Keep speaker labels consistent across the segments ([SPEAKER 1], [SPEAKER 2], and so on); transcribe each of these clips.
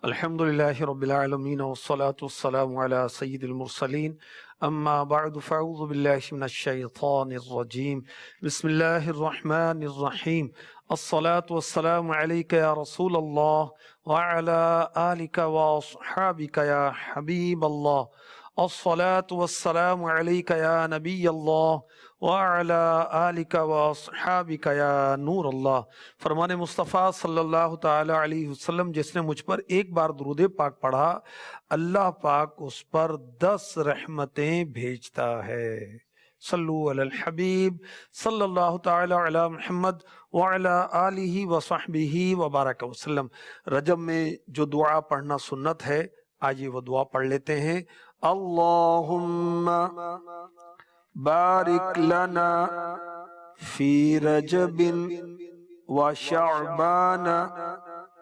[SPEAKER 1] الحمدللہ رب العالمین والصلاة والسلام علی سید المرسلین اما بعد فاعوذ باللہ من الشیطان الرجیم بسم اللہ الرحمن الرحیم الصلاة والسلام علیک یا رسول اللہ وعلی آلک واصحابک یا حبیب اللہ الصلاة والسلام علیک یا نبی اللہ وعلی آلک واصحابک یا نور اللہ۔ فرمان مصطفیٰ صلی اللہ تعالی علیہ وسلم، جس نے مجھ پر ایک بار درود پاک پڑھا اللہ پاک اس پر 10 رحمتیں بھیجتا ہے۔ صلو علی الحبیب صلی اللہ تعالی علی محمد وعلی آلہ وصحبہ وبارک وسلم۔ رجب میں جو دعا پڑھنا سنت ہے، آئیے وہ دعا پڑھ لیتے ہیں۔ اللہم بارک لنا فی رجب وشعبان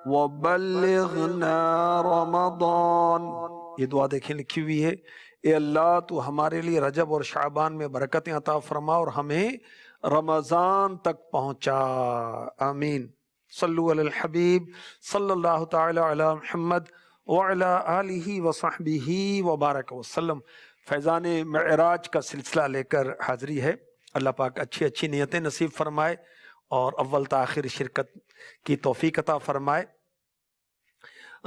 [SPEAKER 1] وبلغنا رمضان۔ یہ دعا دیکھیں لکھی ہوئی ہے، اے اللہ تو ہمارے لیے رجب اور شعبان میں برکتیں عطا فرما اور ہمیں رمضان تک پہنچا، آمین۔ صلو علی الحبیب صلی اللہ تعالی علی محمد وعلی آلہ وصحبہ وبارک وسلم۔ فیضان معراج کا سلسلہ لے کر حاضری ہے۔ اللہ پاک اچھی اچھی نیتیں نصیب فرمائے اور اول تاخیر شرکت کی توفیق عطا فرمائے۔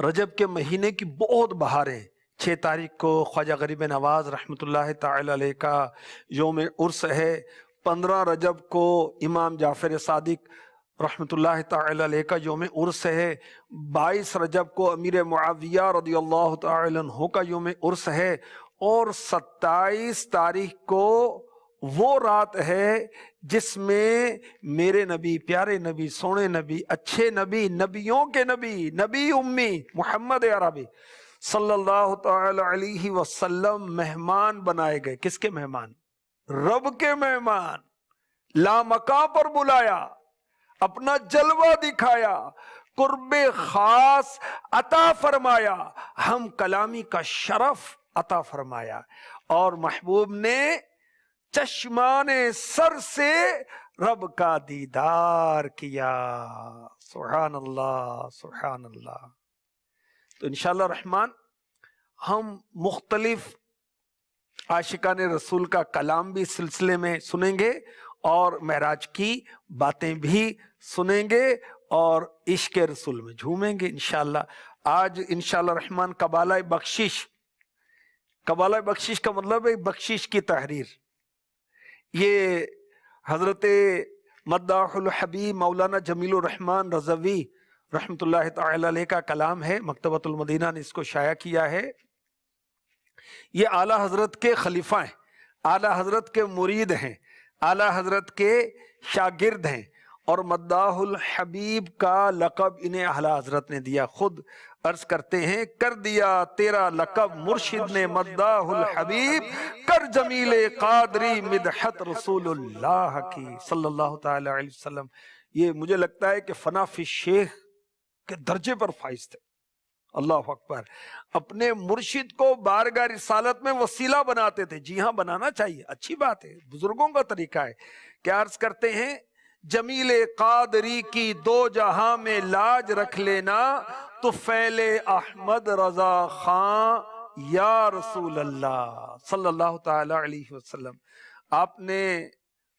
[SPEAKER 1] رجب کے مہینے کی بہت بہاریں۔ 6 تاریخ کو خواجہ غریب نواز رحمۃ اللہ تعالی علیہ کا یوم عرس ہے۔ 15 رجب کو امام جعفر صادق رحمۃ اللہ تعالی علیہ کا یوم عرس ہے۔ 22 رجب کو امیر معاویہ رضی اللہ تعالی عنہ کا یوم عرس ہے، اور 27 تاریخ کو وہ رات ہے جس میں میرے نبی، پیارے نبی، سونے نبی، اچھے نبی، نبیوں کے نبی، نبی امی محمد عربی صلی اللہ تعالی علیہ وسلم مہمان بنائے گئے۔ کس کے مہمان؟ رب کے مہمان۔ لامکاں پر بلایا، اپنا جلوہ دکھایا، قرب خاص عطا فرمایا، ہم کلامی کا شرف عطا فرمایا، اور محبوب نے چشمان سر سے رب کا دیدار کیا۔ سبحان اللہ، سبحان اللہ۔ تو انشاءاللہ الرحمن ہم مختلف عاشقان رسول کا کلام بھی سلسلے میں سنیں گے، اور معراج کی باتیں بھی سنیں گے، اور عشق رسول میں جھومیں گے انشاءاللہ۔ آج انشاءاللہ الرحمن قبالہ بخشش، قبالہ بخشش کا مطلب ہے بخشش کی تحریر۔ یہ حضرت مداح الحبیب مولانا جمیل الرحمن رضوی رحمۃ اللہ تعالی علیہ کا کلام ہے۔ مکتبۃ المدینہ نے اس کو شائع کیا ہے۔ یہ اعلیٰ حضرت کے خلیفہ ہیں، اعلیٰ حضرت کے مرید ہیں، اعلیٰ حضرت کے شاگرد ہیں، اور مداح الحبیب کا لقب انہیں اعلیٰ حضرت نے دیا۔ خود عرض کرتے ہیں، کر دیا تیرا لقب مرشد نے مداح الحبیب، کر جمیل قادری مدحت رسول اللہ کی صلی اللہ تعالی علیہ وسلم۔ یہ مجھے لگتا ہے کہ فنا فی شیخ کے درجے پر فائز تھے۔ اللہ اکبر۔ اپنے مرشد کو بارگاہ رسالت میں وسیلہ بناتے تھے۔ جی ہاں، بنانا چاہیے، اچھی بات ہے، بزرگوں کا طریقہ ہے۔ کیا عرض کرتے ہیں، جمیل قادری کی 2 جہاں میں لاج رکھ لینا، تو فیل احمد رضا خان یا رسول اللہ صلی اللہ تعالی علیہ وسلم۔ آپ نے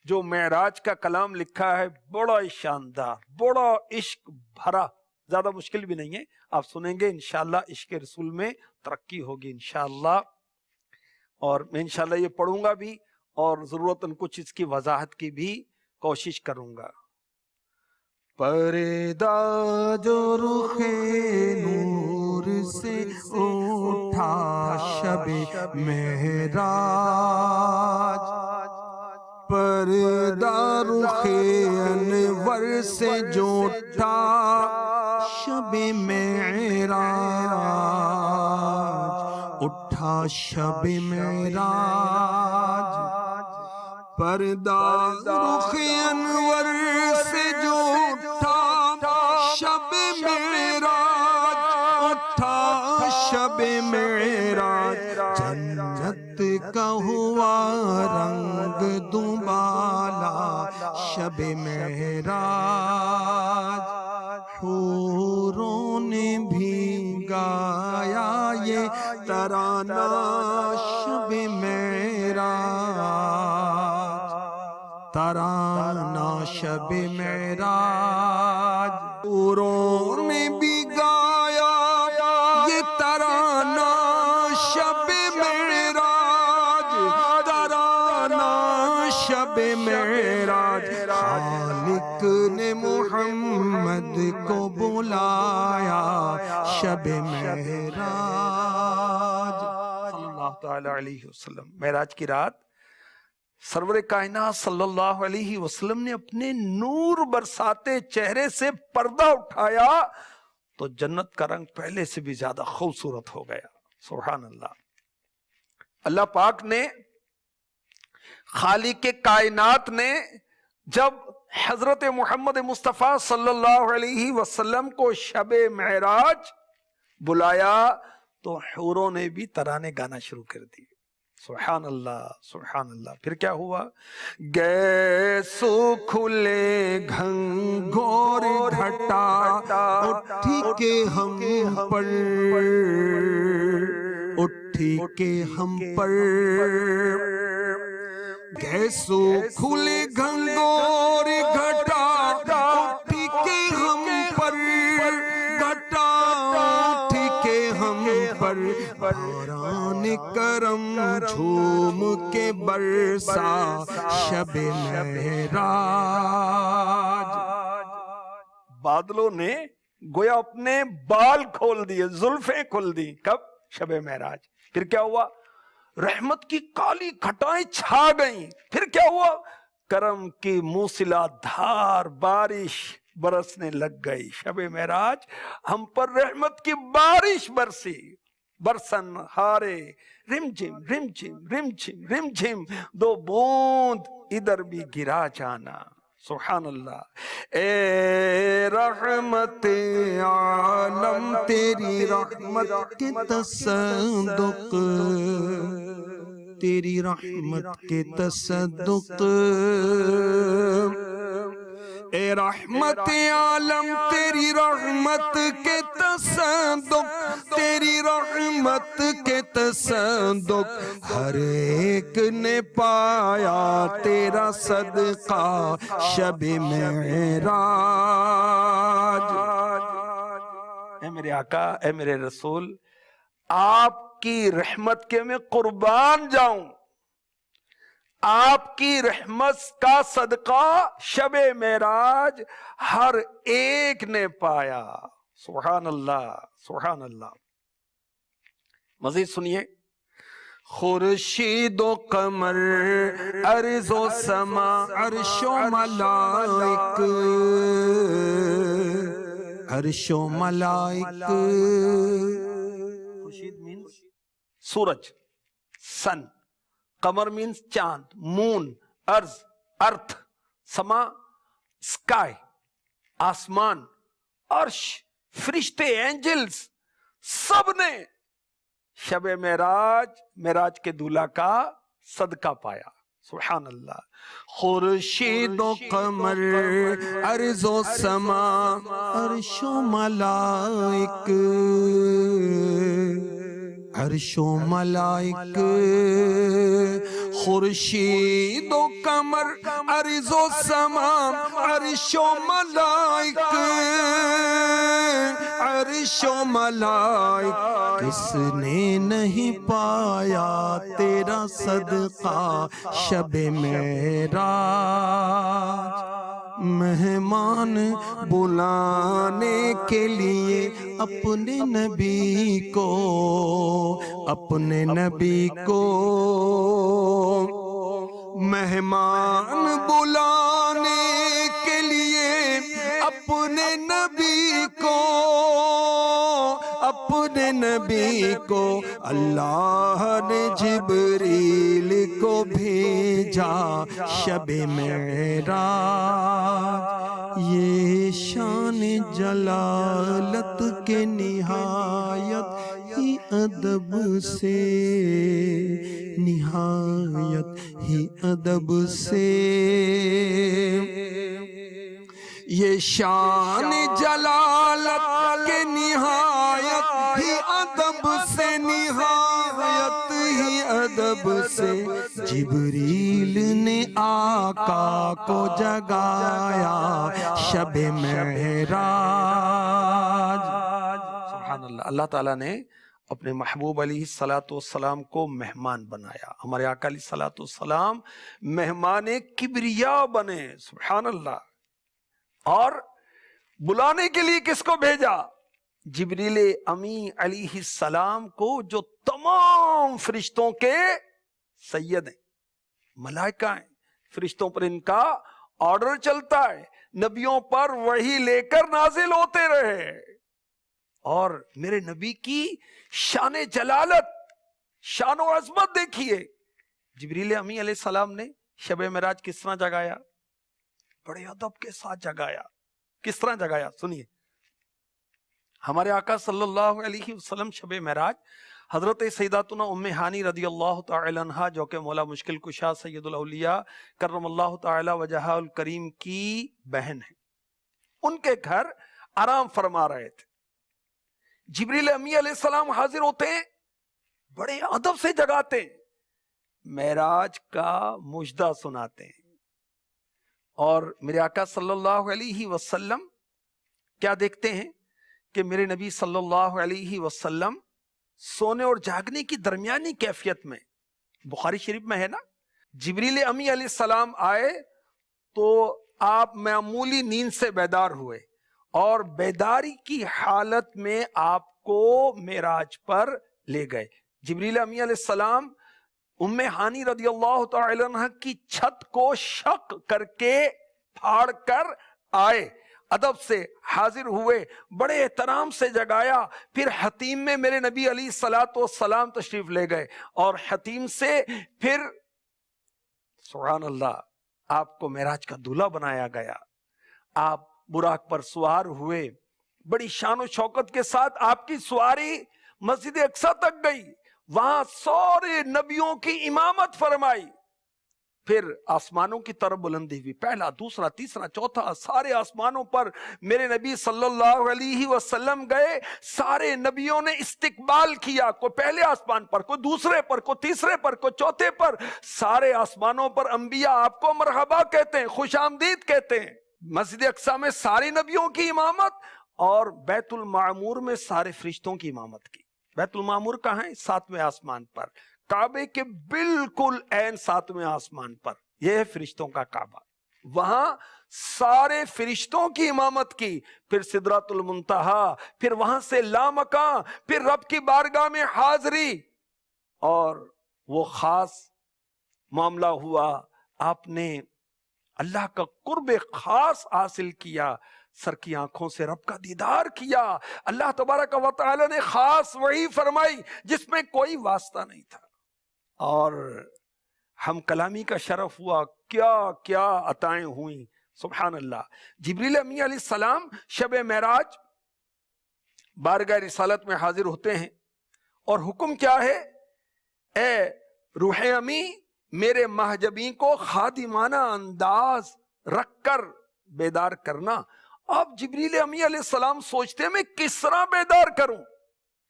[SPEAKER 1] جو معراج کا کلام لکھا ہے بڑا شاندار، بڑا عشق بھرا، زیادہ مشکل بھی نہیں ہے، آپ سنیں گے انشاءاللہ۔ عشق رسول میں ترقی ہوگی انشاءاللہ، اور میں انشاءاللہ یہ پڑھوں گا بھی، اور ضرورتاً کچھ اس کی وضاحت کی بھی کوشش کروں گا۔
[SPEAKER 2] پردہ جو رخ نور سے اٹھا شب معراج، پردہ رخ انور سے جو اٹھا شب معراج، اٹھا شب معراج، پردہ رخ انور سے جو اٹھا شب معراج، اٹھا شب معراج، جنت کا ہوا رنگ دوبالا شب معراج، حوروں نے بھیگا یہ ترانہ شب معراج، ترانہ شب معراج، حوروں نے بھی گایا یہ ترانہ شب معراج، ترانہ شب معراج، خالق نے محمد کو بلایا شب معراج
[SPEAKER 1] صلی اللہ تعالی علیہ وسلم۔ معراج کی رات سرور کائنات صلی اللہ علیہ وسلم نے اپنے نور برساتے چہرے سے پردہ اٹھایا تو جنت کا رنگ پہلے سے بھی زیادہ خوبصورت ہو گیا۔ سبحان اللہ۔ اللہ پاک نے، خالق کائنات نے جب حضرت محمد مصطفیٰ صلی اللہ علیہ وسلم کو شب معراج بلایا تو حوروں نے بھی ترانے گانا شروع کر دی۔ سبحان اللہ، سبحان اللہ۔ پھر کیا ہوا؟
[SPEAKER 2] گیسو کھلے گھنگور گھٹا اٹھی کے ہم پر، اٹھی کے ہم پر، گیسو کھلے گھنگور گھٹا اٹھی کے ہم پر، گھٹا اٹھی کے ہم پر، باران کرم جھوم کے برسا شب معراج۔
[SPEAKER 1] بادلوں نے گویا اپنے بال کھول دیے، زلفیں کھول دی۔ کب؟ شب معراج۔ پھر کیا ہوا؟ رحمت کی کالی گھٹائیں چھا گئیں۔ پھر کیا ہوا؟ کرم کی موسلا دھار بارش برسنے لگ گئی۔ شب معراج ہم پر رحمت کی بارش برسی، برسن ہارے رم جھم رم جھم رم جھم رم جھم، دو بوند ادھر بھی گرا جانا۔ سبحان اللہ۔
[SPEAKER 2] اے رحمت عالم تیری رحمت کے تصدق، تیری رحمت کے تصدق، اے رحمت عالم تیری رحمت کے تصدق، تیری رحمت کے تصدق، ہر ایک نے پایا تیرا صدقہ شب معراج۔
[SPEAKER 1] اے میرے آقا، اے میرے رسول، آپ کی رحمت کے میں قربان جاؤں، آپ کی رحمت کا صدقہ شب معراج ہر ایک نے پایا۔ سبحان اللہ، سبحان اللہ۔ مزید سنیے۔
[SPEAKER 2] خورشید و قمر، ارض و سما، عرش و ملائک، عرش و ملائک،
[SPEAKER 1] خورشید مینز سورج، سن، قمر مینز چاند، مون، ارض، ارتھ، سما، اسکائی، آسمان، عرش، فرشتے، اینجلز، سب نے شب معراج، معراج کے دولہا کا صدقہ پایا۔ سبحان اللہ۔
[SPEAKER 2] خورشید و قمر، ارض و سما، عرش و ملائک، عرش و ملائک، خورشید و قمر، ارض و سما، عرش و ملائک، عرش و ملائک، کس نے نہیں پایا تیرا صدقہ شب معراج۔ مہمان بلانے کے لیے اپنے نبی کو، اپنے نبی کو، مہمان بلانے کے لیے اپنے نبی کو، اپنے نبی کو اللہ نے جبریل کو بھیجا شب معراج۔ یہ شان جلالت کے نہایت ہی ادب سے، نہایت ہی ادب سے، یہ شان جلالت کے نہایت ہی ادب سے نہایت ہی ادب سے جبریل نے آقا کو جگایا شب معراج۔
[SPEAKER 1] سبحان اللہ، اللہ تعالیٰ نے اپنے محبوب علیہ الصلاۃ والسلام کو مہمان بنایا۔ ہمارے آقا علیہ الصلاۃ والسلام مہمان کبریا بنے، سبحان اللہ۔ اور بلانے کے لیے کس کو بھیجا؟ جبریل امی علیہ السلام کو، جو تمام فرشتوں کے سید ہیں، ملائکہ ہیں، فرشتوں پر ان کا آرڈر چلتا ہے، نبیوں پر وحی لے کر نازل ہوتے رہے۔ اور میرے نبی کی شان جلالت، شان و عظمت دیکھیے۔ جبریل امی علیہ السلام نے شب معراج کس طرح جگایا؟ بڑے ادب کے ساتھ جگایا۔ کس طرح جگایا سنیے۔ ہمارے آقا صلی اللہ علیہ وسلم شب معراج حضرت سیداتنا ام ہانی رضی اللہ تعالی عنہا، جو کہ مولا مشکل کشا سید الاولیاء کرم اللہ تعالی وجہہ الکریم کی بہن ہے، ان کے گھر آرام فرما رہے تھے۔ جبریل امی علیہ السلام حاضر ہوتے ہیں، بڑے ادب سے جگاتے ہیں، معراج کا مجدہ سناتے ہیں۔ اور میرے آقا صلی اللہ علیہ وسلم کیا دیکھتے ہیں کہ میرے نبی صلی اللہ علیہ وسلم سونے اور جاگنے کی درمیانی کیفیت میں، بخاری شریف میں ہے نا، جبریل امی علیہ السلام آئے تو آپ معمولی نیند سے بیدار ہوئے، اور بیداری کی حالت میں آپ کو معراج پر لے گئے۔ جبریل امی علیہ السلام ام ہانی رضی اللہ تعالی عنہ کی چھت کو شق کر کے پھاڑ کر آئے، ادب سے حاضر ہوئے، بڑے احترام سے جگایا۔ پھر حتیم میں میرے نبی علیہ الصلاۃ والسلام تشریف لے گئے، اور حتیم سے پھر سبحان اللہ آپ کو معراج کا دولہا بنایا گیا۔ آپ براق پر سوار ہوئے، بڑی شان و شوکت کے ساتھ آپ کی سواری مسجد اقصی تک گئی، وہاں سارے نبیوں کی امامت فرمائی۔ پھر آسمانوں کی طرف بلندی ہوئی، پہلا، دوسرا، تیسرا، چوتھا، سارے آسمانوں پر میرے نبی صلی اللہ علیہ وسلم گئے۔ سارے نبیوں نے استقبال کیا، کوئی پہلے آسمان پر، کوئی دوسرے پر، کوئی تیسرے پر، کوئی چوتھے پر۔ سارے آسمانوں پر انبیاء آپ کو مرحبا کہتے ہیں، خوش آمدید کہتے ہیں۔ مسجد اقصی میں ساری نبیوں کی امامت، اور بیت المعمور میں سارے فرشتوں کی امامت کی۔ بیت المعمور کہاں ہے؟ 7ویں آسمان پر، کعبے کے بالکل عین 7ویں آسمان پر، یہ ہے فرشتوں کا کعبہ۔ وہاں سارے فرشتوں کی امامت کی، پھر سدرۃ المنتہا، پھر وہاں سے لامکاں، پھر رب کی بارگاہ میں حاضری، اور وہ خاص معاملہ ہوا، آپ نے اللہ کا قرب خاص حاصل کیا، سر کی آنکھوں سے رب کا دیدار کیا۔ اللہ تبارک و تعالی نے خاص وحی فرمائی جس میں کوئی واسطہ نہیں تھا، اور ہم کلامی کا شرف ہوا، کیا کیا عطائیں ہوئیں، سبحان اللہ۔ جبریل امی علیہ السلام شب معراج بارگاہ رسالت میں حاضر ہوتے ہیں، اور حکم کیا ہے؟ اے روح امی، میرے محجبین کو خادمانہ انداز رکھ کر بیدار کرنا۔ اب جبریل امی علیہ السلام سوچتے ہیں میں کس طرح بیدار کروں،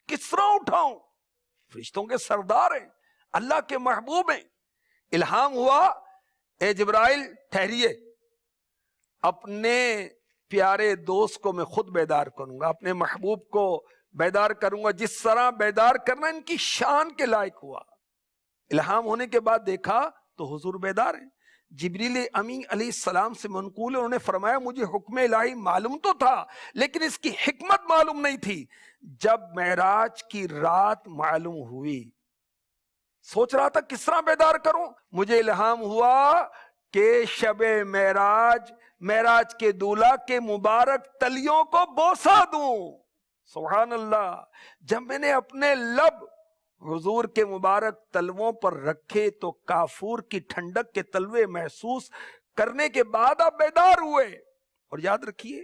[SPEAKER 1] کس طرح اٹھاؤں؟ فرشتوں کے سردار ہیں، اللہ کے محبوب ہیں۔ الہام ہوا، اے جبرائیل ٹھہریے، اپنے پیارے دوست کو میں خود بیدار کروں گا، اپنے محبوب کو بیدار کروں گا، جس طرح بیدار کرنا ان کی شان کے لائق ہوا۔ الہام ہونے کے بعد دیکھا تو حضور بیدار ہیں۔ جبریل امی علیہ السلام سے منقول ہے، انہوں نے فرمایا مجھے حکم الہی معلوم تو تھا لیکن اس کی حکمت معلوم نہیں تھی۔ جب معراج کی رات معلوم ہوئی، سوچ رہا تھا کس طرح بیدار کروں، مجھے الہام ہوا کہ شب معراج کے دولہا کے مبارک تلیوں کو بوسہ دوں۔ سبحان اللہ۔ جب میں نے اپنے لب حضور کے مبارک تلووں پر رکھے تو کافور کی ٹھنڈک کے تلوے محسوس کرنے کے بعد آپ بیدار ہوئے۔ اور یاد رکھیے،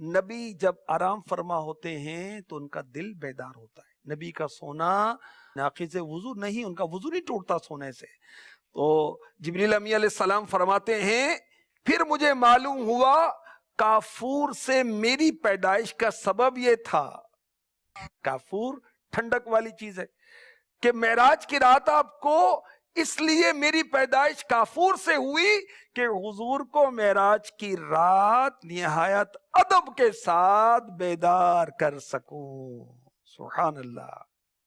[SPEAKER 1] نبی جب آرام فرما ہوتے ہیں تو ان کا دل بیدار ہوتا ہے۔ نبی کا سونا ناقض وضو نہیں، ان کا وضو نہیں ٹوٹتا سونے سے۔ تو جبریل امی علیہ السلام فرماتے ہیں پھر مجھے معلوم ہوا کافور سے میری پیدائش کا سبب یہ تھا کافور ٹھنڈک والی چیز ہے کہ معراج کی رات آپ کو اس لیے میری پیدائش کافور سے ہوئی کہ حضور کو معراج کی رات نہایت ادب کے ساتھ بیدار کر سکوں. سبحان اللہ،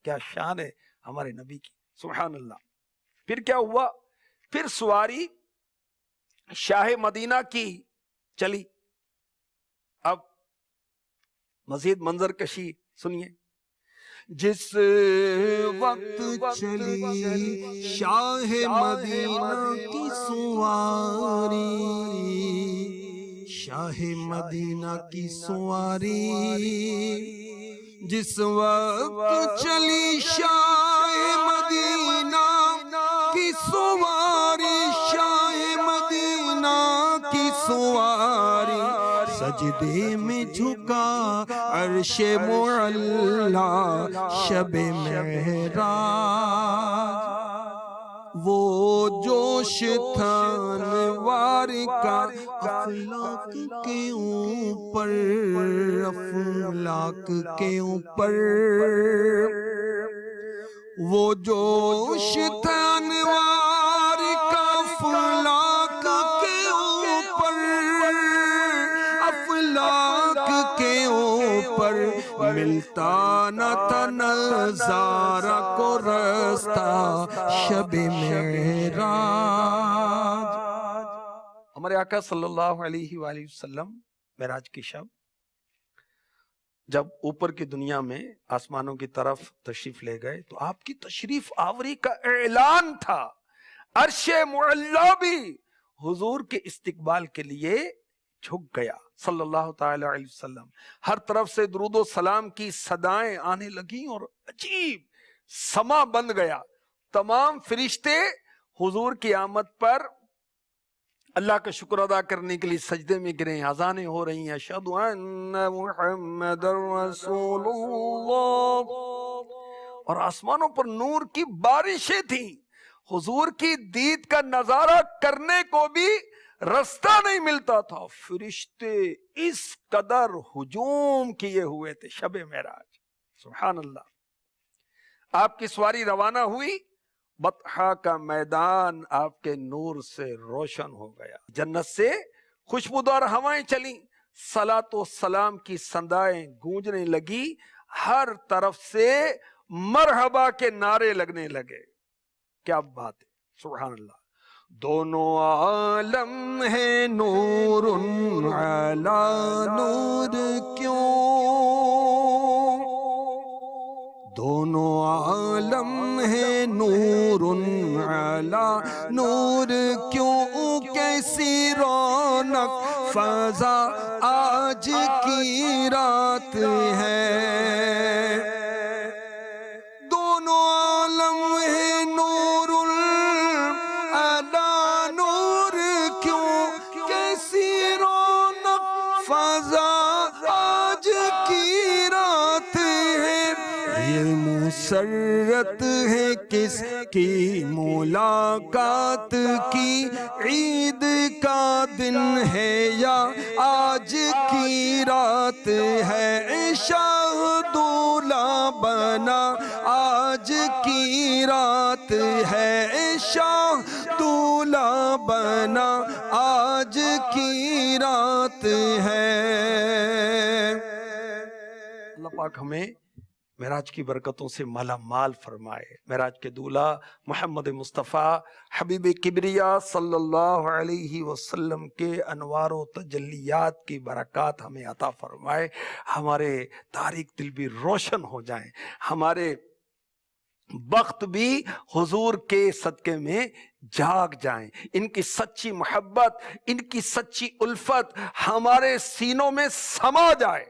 [SPEAKER 1] کیا شان ہے ہمارے نبی کی، سبحان اللہ. پھر کیا ہوا؟ پھر سواری شاہ مدینہ کی چلی. اب مزید منظر کشی سنیے.
[SPEAKER 2] جس وقت چلی شاہ مدینہ کی سواری، شاہ مدینہ کی سواری، جس وقت چلی شاہ مدینہ کی سواری، شاہ مدینہ کی سواری، سجدے میں جھکا عرش معلا شب معراج. وہ جوش تھا انوار کا افلاک کے اوپر، افلاک کے اوپر، وہ جوش تھا انوار کا افلاک کے اوپر، افلاک کے اوپر، ملتا نہ تھا نظارہ کو رستہ شب معراج.
[SPEAKER 1] ہمارے آقا صلی اللہ علیہ وآلہ وسلم معراج کی شب جب اوپر کی دنیا میں آسمانوں کی طرف تشریف لے گئے تو آپ کی تشریف آوری کا اعلان تھا. عرش معلا بھی حضور کے استقبال کے لیے جھک گیا صلی اللہ تعالی علیہ وسلم. ہر طرف سے درود و سلام کی صدائیں آنے لگیں اور عجیب سما بن گیا. تمام فرشتے حضور کی آمد پر اللہ کا شکر ادا کرنے کے لیے سجدے میں گرے. اذانیں ہو رہی ہیں، اشہد ان محمد رسول اللہ، اور آسمانوں پر نور کی بارشیں تھیں. حضور کی دید کا نظارہ کرنے کو بھی رستہ نہیں ملتا تھا. فرشتے اس قدر ہجوم کیے ہوئے تھے شب معراج. سبحان اللہ. آپ کی سواری روانہ ہوئی، بطحا کا میدان آپ کے نور سے روشن ہو گیا. جنت سے خوشبودار ہوائیں چلیں، صلاۃ و سلام کی صدائیں گونجنے لگی. ہر طرف سے مرحبا کے نعرے لگنے لگے. کیا بات ہے، سبحان اللہ.
[SPEAKER 2] دونوں عالم ہے نور علی نور کیوں، دونوں عالم ہے نور علی نور کیوں، کیسی رونق فضا آج کی رات ہے. دونوں عالم ہے نور علی نور کیوں، کیسی رونق فضا آج کی رات ہے. یہ مسرت ہے کس کی ملاقات کی، عید کا دن ہے یا آج کی رات ہے. شاہ دولہا بنا آج کی رات ہے، شاہ دولہا بنا آج کی رات ہے.
[SPEAKER 1] اللہ پاک ہمیں معراج کی برکتوں سے مالا مال فرمائے. معراج کے دولہا محمد مصطفیٰ حبیب کبریا صلی اللہ علیہ وسلم کے انوار و تجلیات کی برکات ہمیں عطا فرمائے. ہمارے تاریک دل بھی روشن ہو جائیں، ہمارے وقت بھی حضور کے صدقے میں جاگ جائیں. ان کی سچی محبت، ان کی سچی الفت ہمارے سینوں میں سما جائے،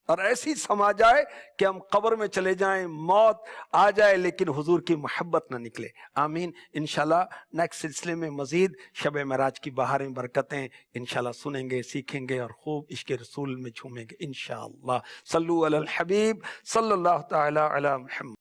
[SPEAKER 1] اور ایسی سما جائے کہ ہم قبر میں چلے جائیں، موت آ جائے لیکن حضور کی محبت نہ نکلے. آمین. انشاءاللہ نیکسٹ سلسلے میں مزید شب معراج کی بہاریں برکتیں انشاءاللہ سنیں گے، سیکھیں گے اور خوب عشق رسول میں جھومیں گے انشاءاللہ. صلو علی الحبیب صلی اللہ تعالی علی محمد.